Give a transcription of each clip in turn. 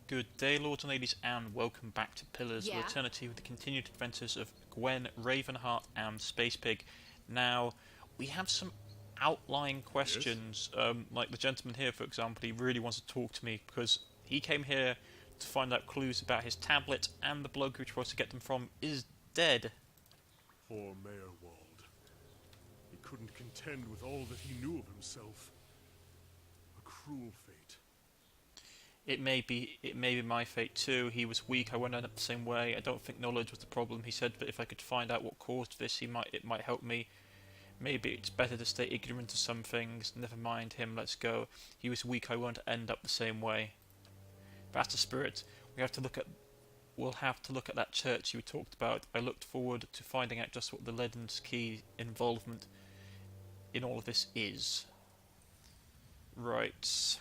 Good day, lords and ladies, and welcome back to Pillars of Eternity with the continued adventures of Gwen, Ravenheart, and Space Pig. Now, we have some outlying questions, like the gentleman here, for example. He really wants to talk to me because he came here to find out clues about his tablet, and the bloke who tries to get them from is dead. Poor Mayorwald. He couldn't contend with all that he knew of himself. A cruel fate. It may be my fate too. He was weak, I won't end up the same way. I don't think knowledge was the problem. He said that if I could find out what caused this, it might help me. Maybe it's better to stay ignorant of some things. Never mind him, let's go. He was weak, I won't end up the same way. That's the spirit. We'll have to look at that church you talked about. I looked forward to finding out just what the Leden's key involvement in all of this is. Right.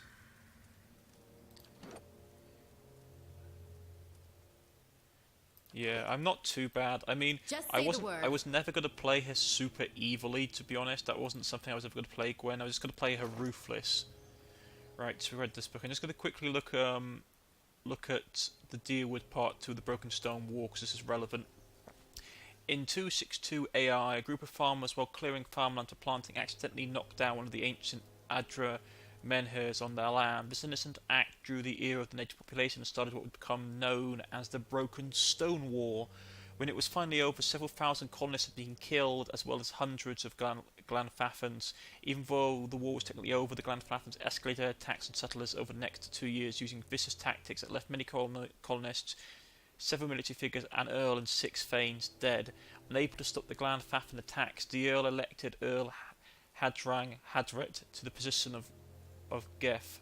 Yeah, I'm not too bad. I mean, I was never going to play her super evilly, to be honest. That wasn't something I was ever going to play Gwen. I was just going to play her ruthless. Right, so we read this book. I'm just going to quickly look at the Deerwood part 2 of the Broken Stone Wall, because this is relevant. In 262 AI, a group of farmers, while clearing farmland for planting, accidentally knocked down one of the ancient Adra menhirs on their land. This innocent act drew the ear of the native population and started what would become known as the Broken Stone War. When it was finally over, several thousand colonists had been killed, as well as hundreds of Glanfathans. Even though the war was technically over, the Glanfathans escalated their attacks on settlers over the next 2 years using vicious tactics that left many colonists, several military figures, an earl and 6 thanes dead. Unable to stop the Glanfathan attacks, the earl elected Earl Hadrang Hadret to the position of Gef,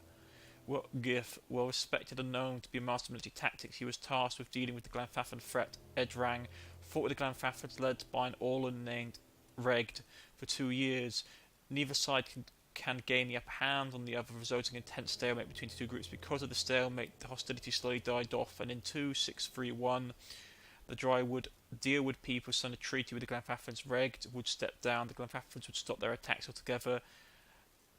well respected and known to be a master of military tactics. He was tasked with dealing with the Glanfathan threat. Edrang fought with the Glanfathans led by an Orlan named Regd for 2 years. Neither side can gain the upper hand on the other, resulting in intense stalemate between the two groups. Because of the stalemate, the hostility slowly died off, and in 2631 the Deerwood people signed a treaty with the Glanfathans. Regd would step down, the Glanfathans would stop their attacks altogether,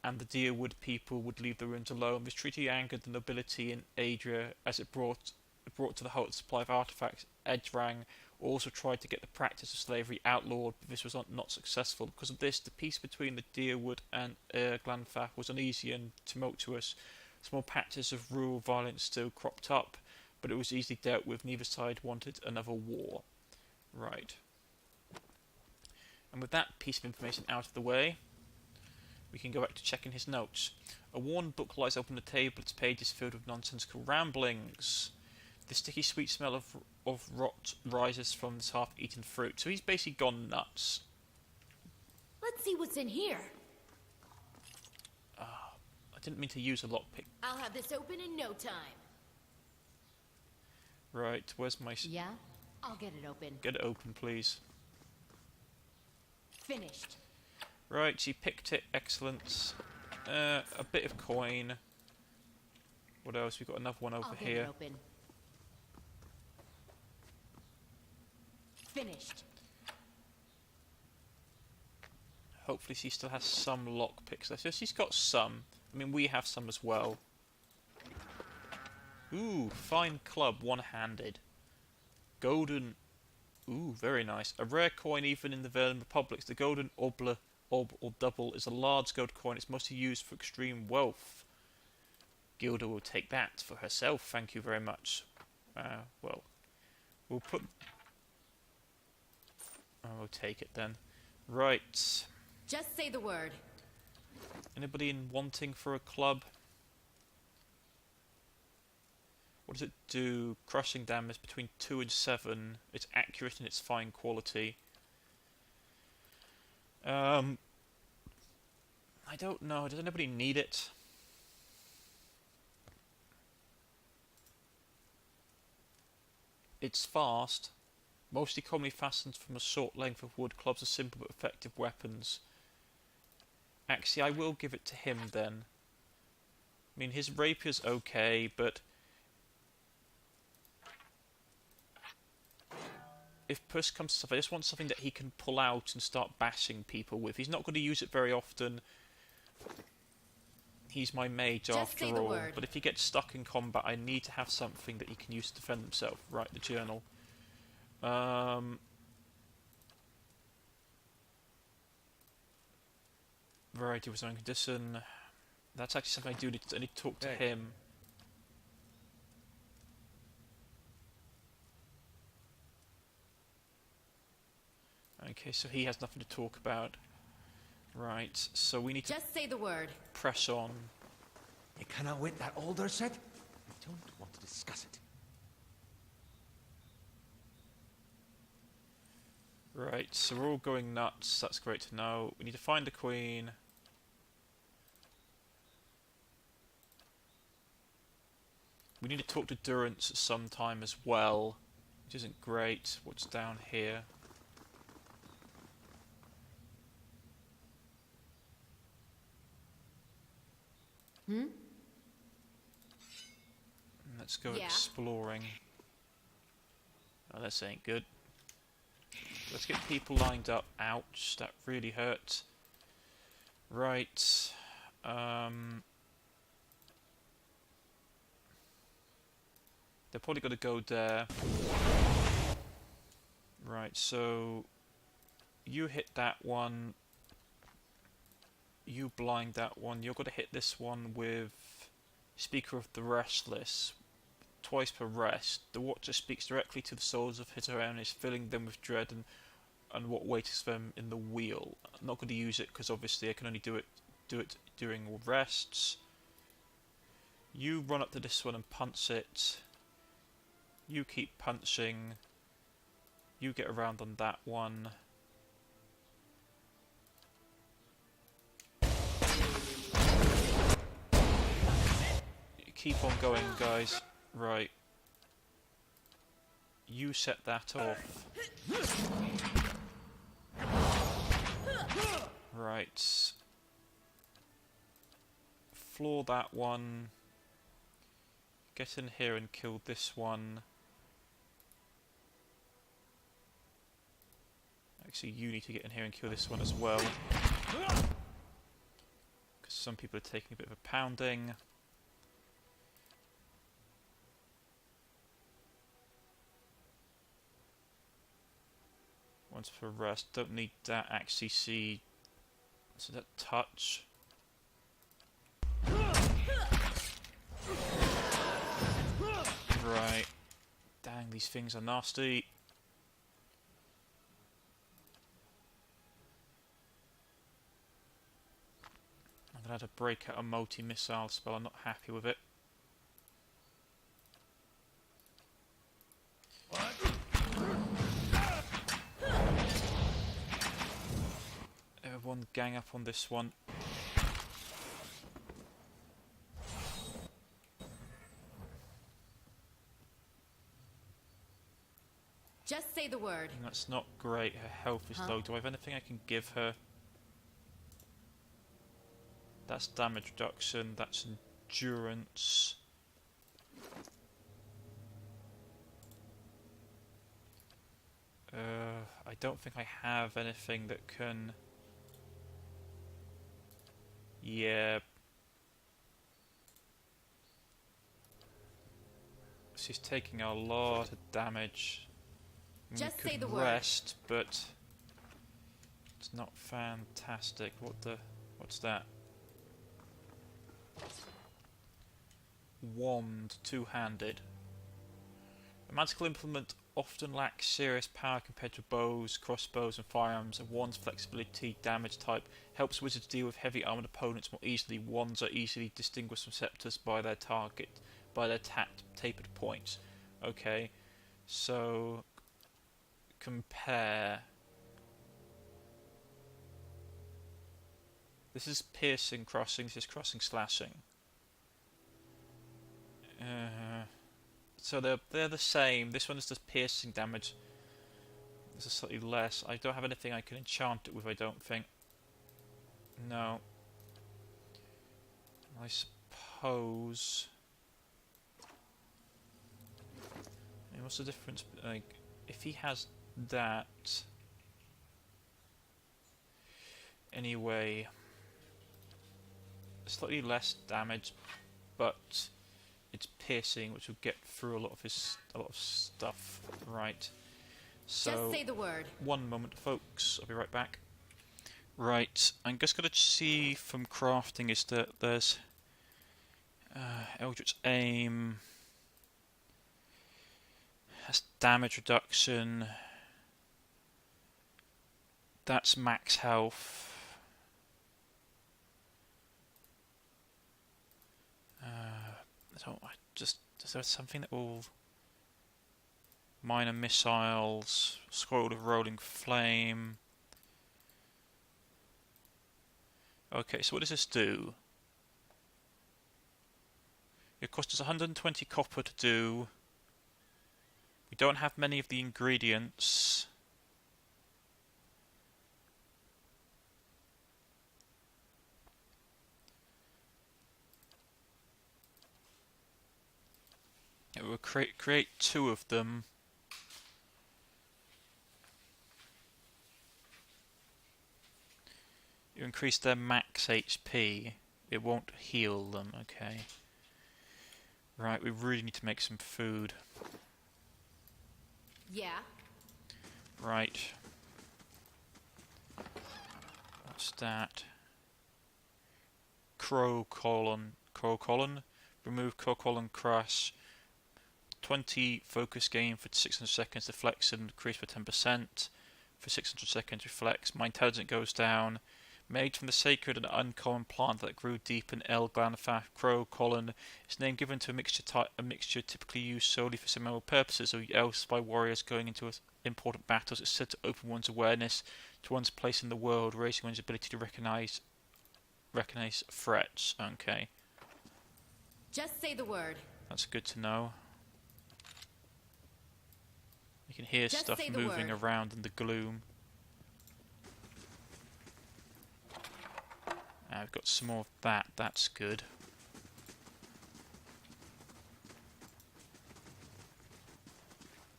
and the Deerwood people would leave the ruins alone. This treaty angered the nobility in Adria as it brought to the halt a supply of artifacts. Edrang also tried to get the practice of slavery outlawed, but this was not successful. Because of this, the peace between the Deerwood and Glanfath was uneasy and tumultuous. Small patches of rural violence still cropped up, but it was easily dealt with. Neither side wanted another war. Right. And with that piece of information out of the way, we can go back to checking his notes. A worn book lies open on the table, its pages filled with nonsensical ramblings. The sticky sweet smell of rot rises from this half-eaten fruit. So he's basically gone nuts. Let's see what's in here. I didn't mean to use a lockpick. I'll have this open in no time. Right, where's my... Yeah? I'll get it open. Get it open, please. Finished. Right, she picked it. Excellent. A bit of coin. What else? We've got another one over here. I'll get it open. Finished. Hopefully she still has some lockpicks left. So she's got some. I mean, we have some as well. Ooh, fine club, one-handed. Golden... Ooh, very nice. A rare coin even in the Verlin Republics. The golden Ob or double is a large gold coin. It's mostly used for extreme wealth. Gilda will take that for herself, thank you very much. Well, we'll put... we'll take it then. Right. Just say the word. Anybody in wanting for a club? What does it do? Crushing damage between 2 and 7. It's accurate and it's fine quality. I don't know. Does anybody need it? It's fast. Mostly commonly fastened from a short length of wood. Clubs are simple but effective weapons. Actually, I will give it to him then. I mean, his rapier's okay, but... if push comes to stuff, I just want something that he can pull out and start bashing people with. He's not going to use it very often. He's my mage Just after say the all. word. But if he gets stuck in combat, I need to have something that he can use to defend himself. Right, the journal. Variety of his own condition. That's actually something I do need to, I need to talk to him. Okay, so he has nothing to talk about. Right, so we need to Just say the word. press on. You cannot wait that Alder said? I don't want to discuss it. Right, so we're all going nuts. That's great to know. We need to find the Queen. We need to talk to Durance at some time as well, which isn't great. What's down here? Let's go exploring. Oh, this ain't good. Let's get people lined up. Ouch, that really hurt. Right. They're probably going to go there. Right, so you hit that one. You blind that one. You're going to hit this one with Speaker of the Restless. Twice per rest. The Watcher speaks directly to the souls of his enemies, filling them with dread and what waits them in the wheel. I'm not going to use it because obviously I can only do it during rests. You run up to this one and punch it. You keep punching. You get around on that one. Keep on going, guys. Right. You set that off. Right. Floor that one. Get in here and kill this one. Actually, you need to get in here and kill this one as well. Because some people are taking a bit of a pounding. Once for rest. Don't need that actually see. So that touch. Right. Dang, these things are nasty. I'm gonna have to break out a multi-missile spell. I'm not happy with it. Everyone gang up on this one. Just say the word. That's not great. Her health is low. Do I have anything I can give her? That's damage reduction. That's endurance. I don't think I have anything that can... Yeah. She's taking a lot of damage. Just we say could the word. rest, but it's not fantastic. What's that? Wand, two-handed. A magical implement often lacks serious power compared to bows, crossbows and firearms, and wand's flexibility, damage type, helps wizards deal with heavy armoured opponents more easily. Wands are easily distinguished from scepters by their tapered points. Okay, so compare. This is piercing, crossing, this is crossing, slashing. So they're the same. This one is just piercing damage. This is slightly less. I don't have anything I can enchant it with, I don't think. No. I suppose... I mean, what's the difference? Like, if he has that... Anyway... slightly less damage, but it's piercing, which will get through a lot of stuff. Right. So Just say the word. one moment, folks. I'll be right back. Right, I'm just going to see from crafting is that there's Eldritch Aim, has damage reduction, that's max health. Is there something that will... Minor missiles, scroll of rolling flame. Okay, so what does this do? It costs us 120 copper to do. We don't have many of the ingredients. It will create 2 of them. You increase their max HP. It won't heal them, okay. Right, we really need to make some food. Yeah. Right. What's that? Crow colon. Remove crow colon crash. 20 focus gain for 600 seconds. Deflects and increase by 10%. For 600 seconds reflects. My intelligence goes down. Made from the sacred and uncommon plant that grew deep in El Glanfaf Crow Colon, its name given to a mixture typically used solely for ceremonial purposes or else by warriors going into important battles. It's said to open one's awareness to one's place in the world, raising one's ability to recognize threats. Okay. Just say the word. That's good to know. You can hear Just stuff moving word. around in the gloom. I've got some more of that, that's good.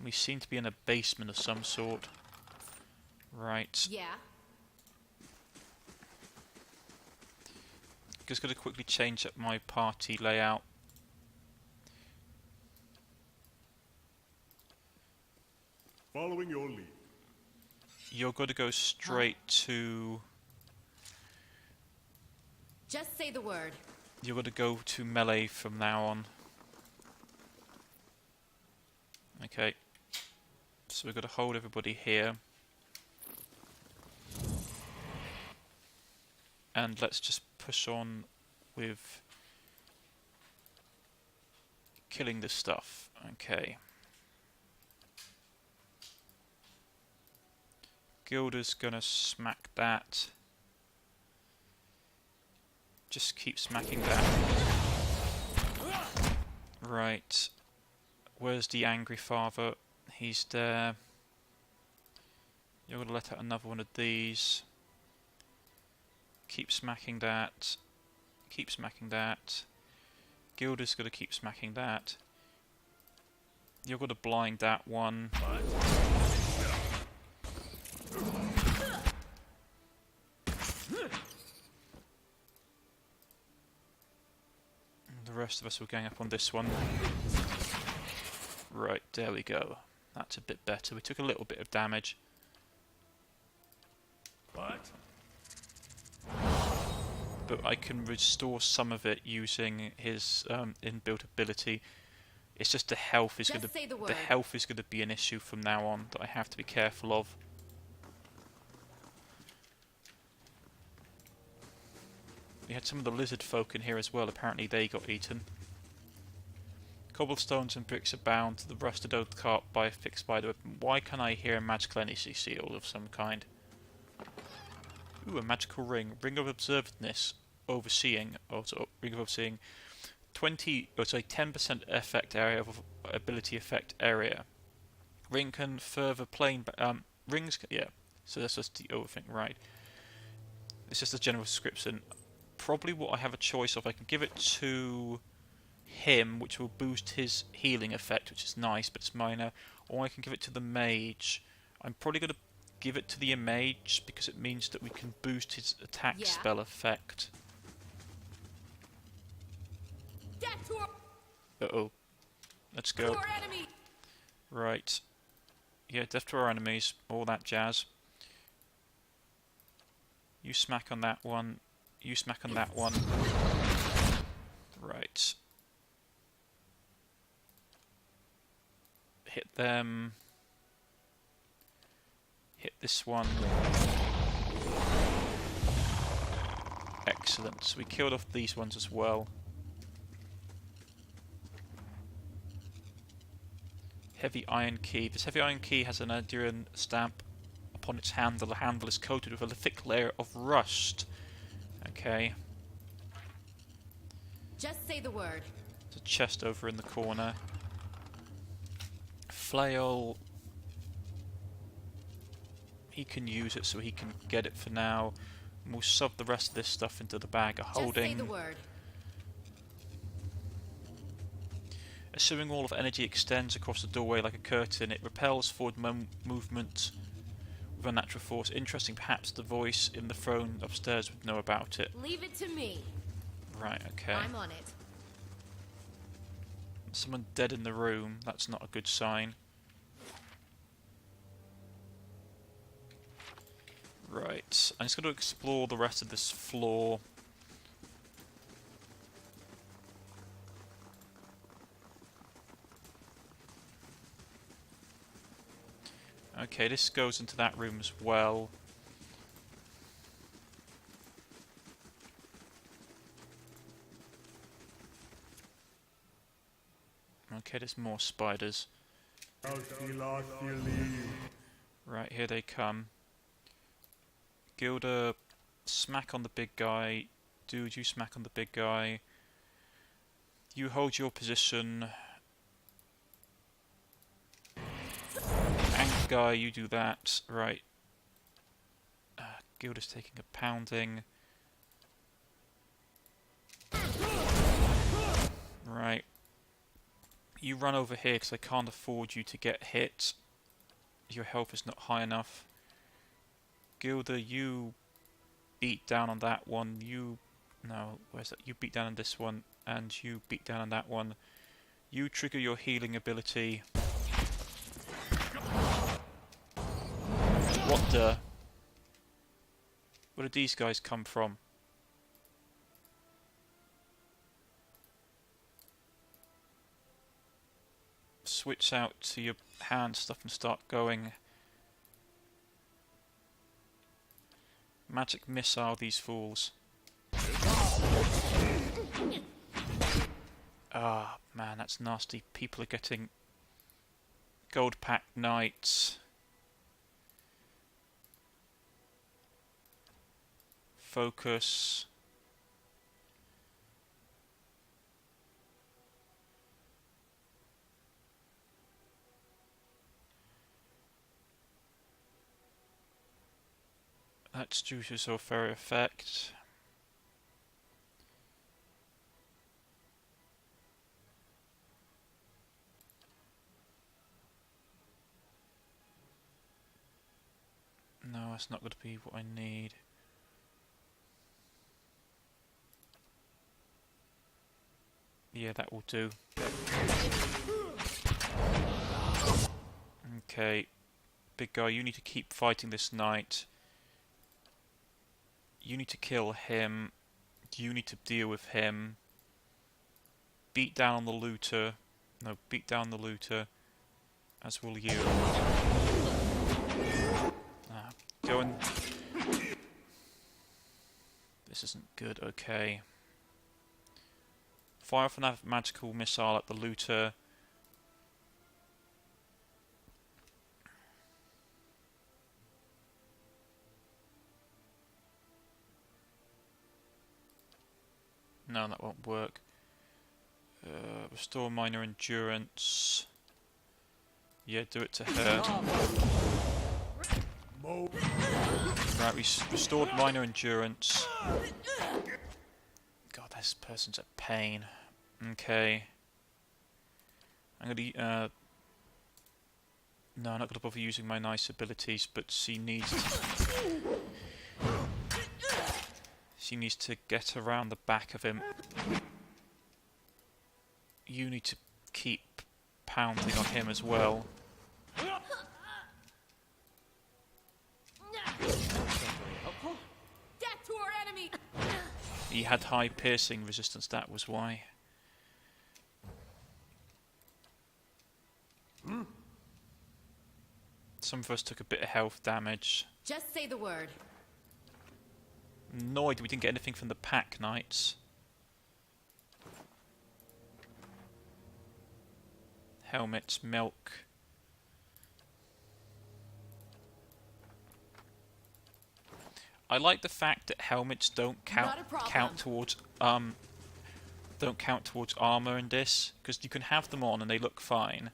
We seem to be in a basement of some sort. Right. Yeah. Just got to quickly change up my party layout. Following your lead. You're going to go straight to... Just say the word. You're going to go to melee from now on. Okay. So we've got to hold everybody here. And let's just push on with killing this stuff. Okay. Gilda's gonna smack that. Just keep smacking that. Right. Where's the angry father? He's there. You're gonna let out another one of these. Keep smacking that. Keep smacking that. Gilda's gonna keep smacking that. You're gonna blind that one. The rest of us will gang up on this one. Right, there we go. That's a bit better. We took a little bit of damage. What? But I can restore some of it using his inbuilt ability. It's just the health is going to be an issue from now on that I have to be careful of. We had some of the lizard folk in here as well. Apparently they got eaten. Cobblestones and bricks abound to the rusted oak cart by a fixed spider weapon. Why can I hear a magical energy seal of some kind? Ooh, a magical ring. Ring of observedness. Overseeing. Also, ring of overseeing. 10% effect area of ability effect area. Ring can further plane. Rings. Yeah. So that's just the other thing, right? It's just a general description. Probably what I have a choice of. I can give it to him, which will boost his healing effect, which is nice, but it's minor. Or I can give it to the mage. I'm probably going to give it to the mage because it means that we can boost his attack spell effect. Uh-oh. Let's go. Your enemy. Right. Yeah, death to our enemies. All that jazz. You smack on that one. You smack on that one. Right. Hit them. Hit this one. Excellent. So we killed off these ones as well. Heavy iron key. This heavy iron key has an enduring stamp upon its handle. The handle is coated with a thick layer of rust. Okay. Just say the word. There's a chest over in the corner. Flail. He can use it, so he can get it for now. And we'll shove the rest of this stuff into the bag of holding. Just say the word. Assuming wall of energy extends across the doorway like a curtain, it repels forward movement with a natural force. Interesting, perhaps the voice in the throne upstairs would know about it. Leave it to me. Right, okay. I'm on it. Someone dead in the room. That's not a good sign. Right, I'm just going to explore the rest of this floor. Okay, this goes into that room as well. Okay, there's more spiders. Right, here they come. Gilda, smack on the big guy. Dude, you smack on the big guy. You hold your position. Angry guy, you do that. Right. Gilda's taking a pounding. Right. You run over here because I can't afford you to get hit. Your health is not high enough. Gilda, you beat down on that one. No, where's that? You beat down on this one, and you beat down on that one. You trigger your healing ability. What the? Where did these guys come from? Switch out to your hand stuff and start going. Magic missile these fools. Ah, man, that's nasty. People are getting gold pack knights. Focus. That's due to sulfur effect. No, that's not going to be what I need. Yeah, that will do. Okay. Big guy, you need to keep fighting this knight. You need to kill him. You need to deal with him. Beat down on the looter. No, beat down the looter. As will you. Go and... This isn't good, okay. Fire off a magical missile at the looter. No, that won't work. Restore minor endurance. Yeah, do it to her. Right, we restored minor endurance. God, this person's a pain. Okay. I'm gonna... No, I'm not gonna bother using my nice abilities, but she needs to get around the back of him. You need to keep pounding on him as well. Death to our enemy! He had high piercing resistance, that was why. Some of us took a bit of health damage. Just say the word. Annoyed we didn't get anything from the pack knights. Helmets, milk. I like the fact that helmets don't count towards armor in this, because you can have them on and they look fine.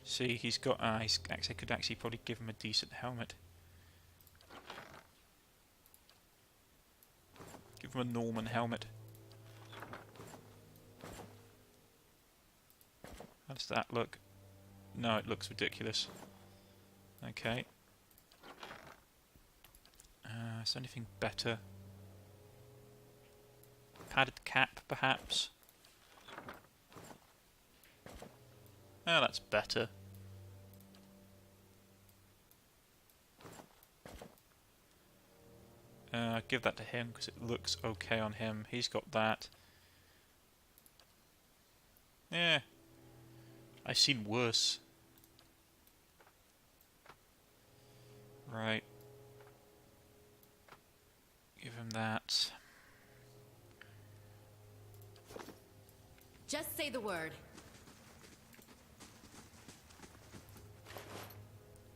See, he's got. I could actually probably give him a decent helmet. Give him a Norman helmet. How does that look? No, it looks ridiculous. Okay. Is there anything better? Padded cap, perhaps? Oh, that's better. Give that to him because it looks okay on him. He's got that. Yeah. I've seen worse. Right. Give him that. Just say the word.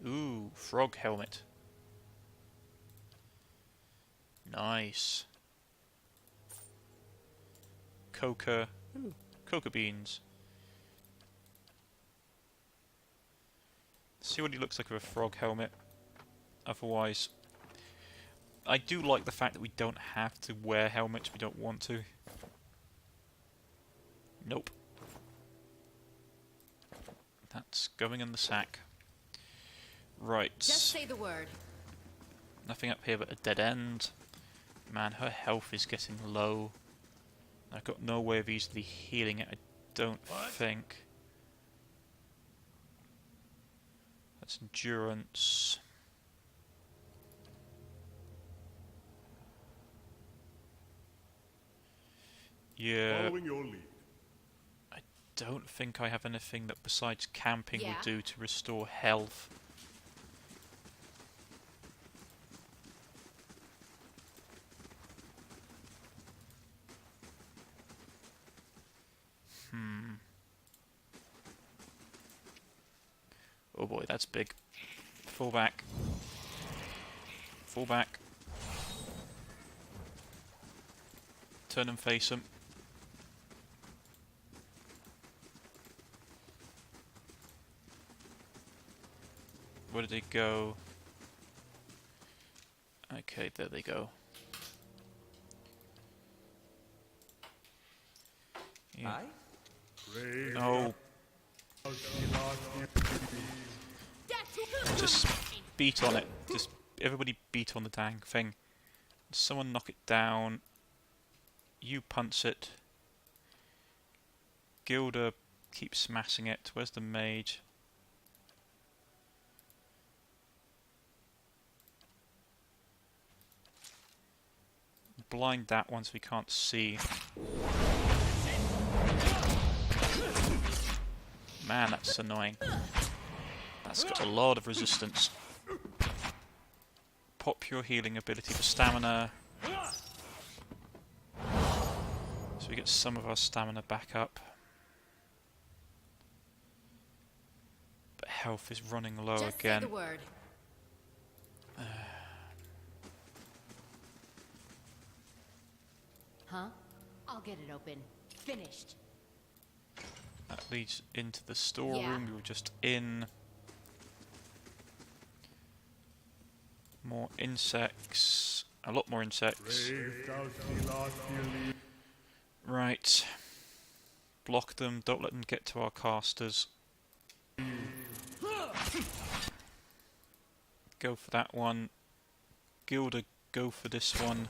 Ooh, frog helmet. Nice. Coca. Ooh, coca beans. See what he looks like with a frog helmet. Otherwise, I do like the fact that we don't have to wear helmets. We don't want to. Nope. That's going in the sack. Right. Just say the word. Nothing up here but a dead end. Man, her health is getting low. I've got no way of easily healing it, I don't think. That's endurance. Yeah. Following your lead. I don't think I have anything that besides camping would do to restore health. Oh boy, that's big. Fall back. Fall back. Turn and face him. Where did they go? Okay, there they go. Yeah. No. Just beat on it. Just everybody beat on the dang thing. Someone knock it down. You punch it. Gilda keeps smashing it. Where's the mage? Blind that one so we can't see. Man, that's annoying. That's got a lot of resistance. Pop your healing ability for stamina. So we get some of our stamina back up. But health is running low Just again. say the word. Huh? I'll get it open. Finished. That leads into the storeroom we were just in. More insects. A lot more insects. Right. Block them. Don't let them get to our casters. Go for that one. Gilda, go for this one.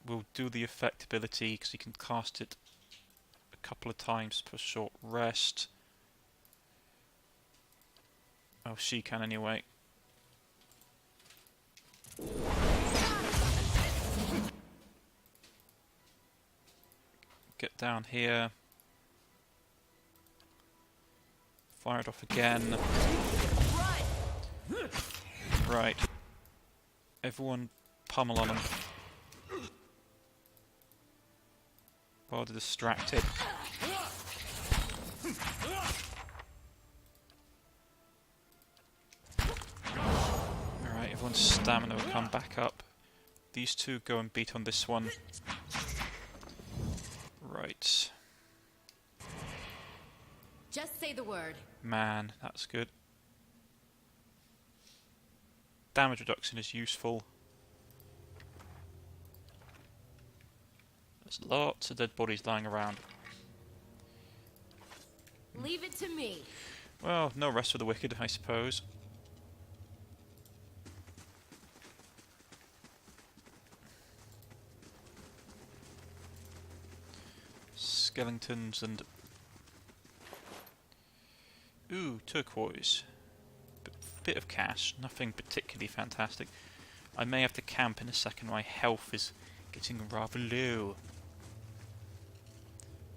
we'll do the effect ability because you can cast it a couple of times per short rest. Oh, she can anyway. Get down here. Fire it off again. Right. Everyone pummel on them. While they're distracted. Alright, everyone's stamina will come back up. These two go and beat on this one. Right. Just say the word. Man, that's good. Damage reduction is useful. There's lots of dead bodies lying around. Leave it to me. Well, no rest for the wicked, I suppose. Skeletons and... Ooh, turquoise. Bit of cash, nothing particularly fantastic. I may have to camp in a second, my health is getting rather low.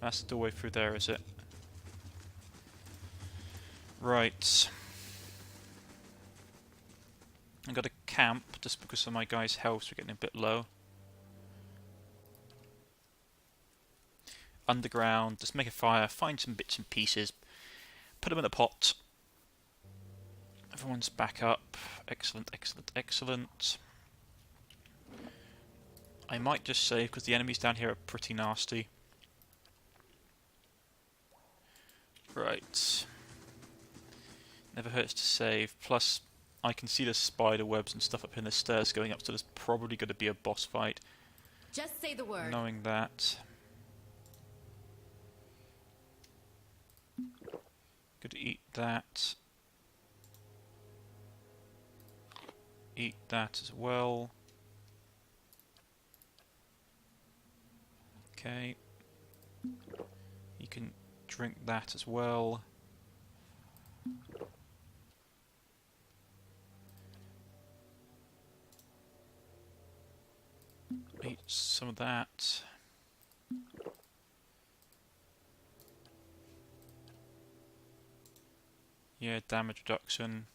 That's the doorway through there, is it? Right. I've got to camp just because of my guys' health are getting a bit low. Underground, just make a fire, find some bits and pieces, put them in a pot. Everyone's back up. Excellent, excellent, excellent. I might just save because the enemies down here are pretty nasty. Right. Never hurts to save. Plus, I can see the spider webs and stuff up in the stairs going up, so there's probably going to be a boss fight. Just say the word. Knowing that. Could eat that. Eat that as well. Okay. You can drink that as well. Eat some of that. Yeah, damage reduction.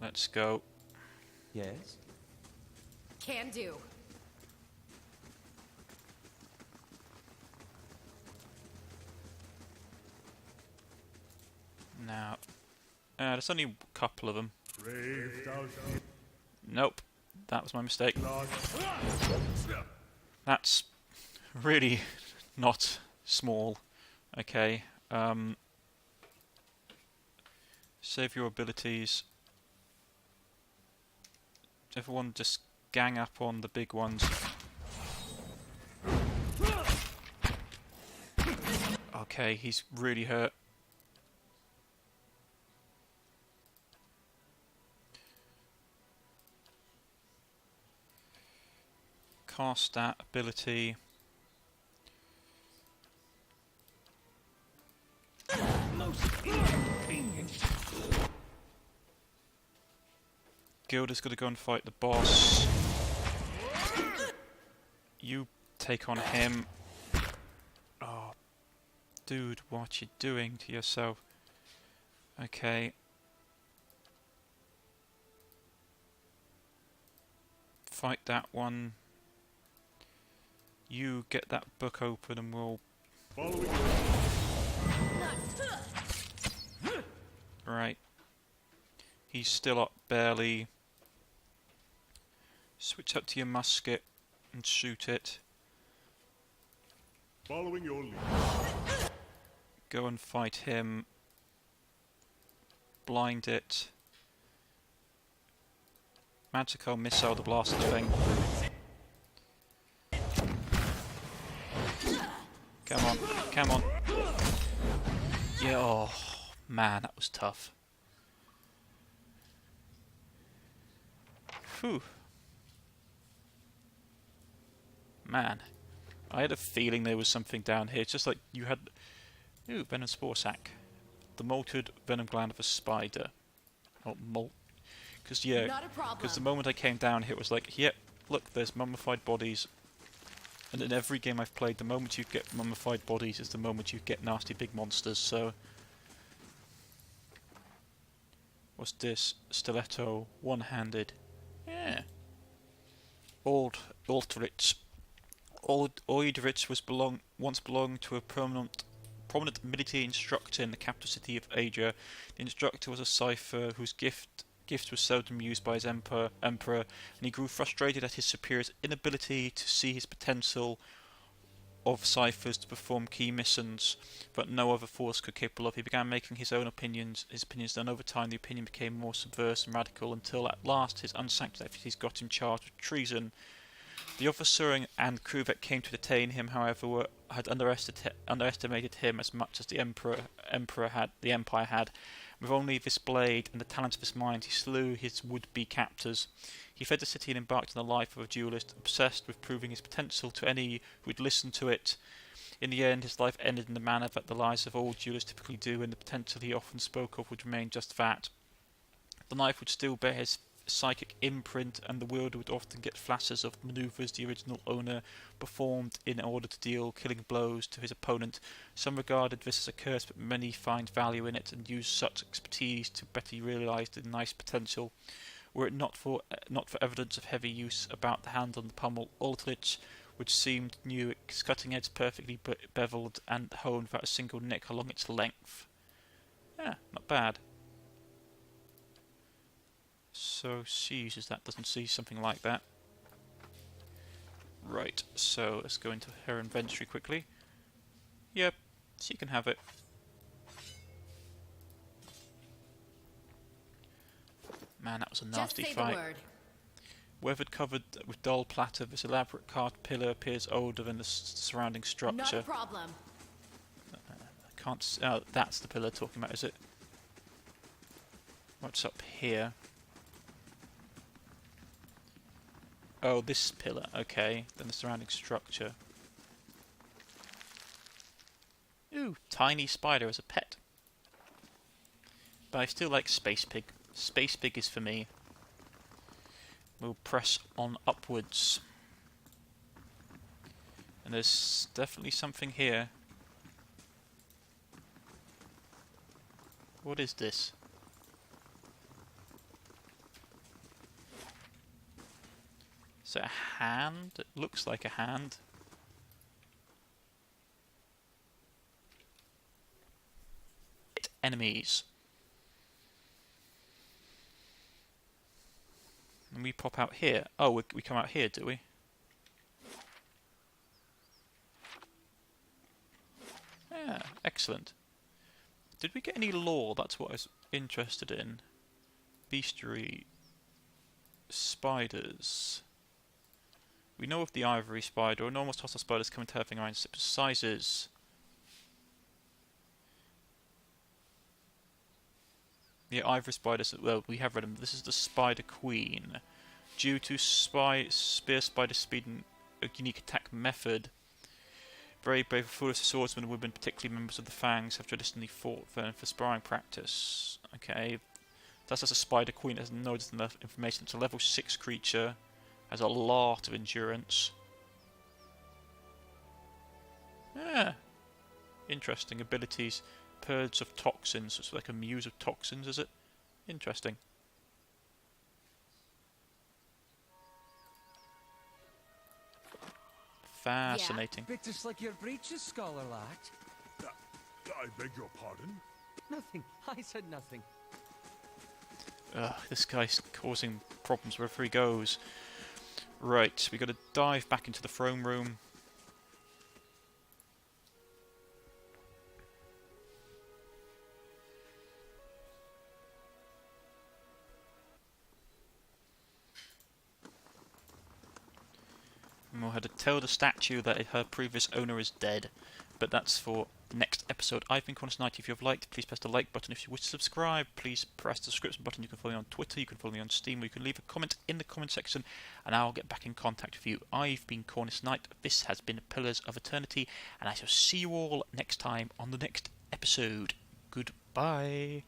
Let's go. Yes? Can do. Now, there's only a couple of them. Brave thou Nope, that was my mistake. That's really not small. Okay, save your abilities. Everyone just gang up on the big ones. Okay, he's really hurt. Cast that ability. Gilda's got to go and fight the boss. You take on him. Oh, dude, what you doing to yourself? Okay. Fight that one. You get that book open and we'll... Right. He's still up barely. Switch up to your musket and shoot it. Following your lead. Go and fight him. Blind it. Magical missile to blast the thing. Come on, come on. Yeah, oh, man, that was tough. Phew. Man, I had a feeling there was something down here. It's just like you had... Ooh, venom spore sac. The molted venom gland of a spider. Oh, Because, yeah, because the moment I came down here, it was like, yep, look, there's mummified bodies. And in every game I've played, the moment you get mummified bodies is the moment you get nasty big monsters, so... What's this? Stiletto, one-handed. Yeah. Aldrich. Aldrich was once belonged to a prominent military instructor in the capital city of Asia. The instructor was a cipher whose gift was seldom used by his emperor, and he grew frustrated at his superior's inability to see his potential of ciphers to perform key missions, but no other force could capable of. He began making his opinions, and over time the opinion became more subversive and radical until at last his unsanctioned activities got him charged with treason. The officer and crew that came to detain him, however, had underestimated him as much as the empire had. With only this blade and the talents of his mind, he slew his would-be captors. He fled the city and embarked on the life of a duelist, obsessed with proving his potential to any who would listen to it. In the end, his life ended in the manner that the lives of all duelists typically do, and the potential he often spoke of would remain just that. The knife would still bear his psychic imprint, and the wielder would often get flashes of maneuvers the original owner performed in order to deal killing blows to his opponent. Some regarded this as a curse, but many find value in it and use such expertise to better realise the knife's potential. Were it not for evidence of heavy use about the handle and the pommel, Aldrich, which seemed new, its cutting edge perfectly beveled and honed without a single nick along its length. Yeah, not bad. So she uses that, doesn't see something like that. Right, so let's go into her inventory quickly. Yep, she can have it. Man, that was a nasty fight. Weathered, covered with dull platter, this elaborate carved pillar appears older than the surrounding structure. Not a problem. I can't. Oh, that's the pillar talking about, is it? What's up here? Oh, this pillar. Okay, then the surrounding structure. Ooh, tiny spider as a pet. But I still like Space Pig. Space Pig is for me. We'll press on upwards. And there's definitely something here. What is this? Is it a hand? It looks like a hand. Enemies. And we pop out here. Oh, we come out here, do we? Yeah, excellent. Did we get any lore? That's what I was interested in. Bestiary. Spiders. We know of the ivory spider. Enormous hostile spiders come into having around six sizes. Yeah, ivory spiders. Well, we have read them. This is the Spider Queen. Due to spear spider speed and a unique attack method, very brave, foolish swordsmen and women, particularly members of the Fangs, have traditionally fought for sparring practice. Okay, that's just a Spider Queen. It has no enough information. It's a level 6 creature. Has a lot of endurance. Yeah, interesting abilities. Purge of toxins. It's like a muse of toxins, is it? Interesting. Fascinating. Bit just like your breeches, Scholar Lad. I beg your pardon? Nothing. I said nothing. Ugh, this guy's causing problems wherever he goes. Right, we got to dive back into the throne room. And we'll have to tell the statue that her previous owner is dead, but that's for the next episode. I've been Cornish-Knight. If you have liked, please press the like button. If you wish to subscribe, please press the subscription button. You can follow me on Twitter, you can follow me on Steam, or you can leave a comment in the comment section, and I'll get back in contact with you. I've been Cornish-Knight. This has been Pillars of Eternity, and I shall see you all next time on the next episode. Goodbye.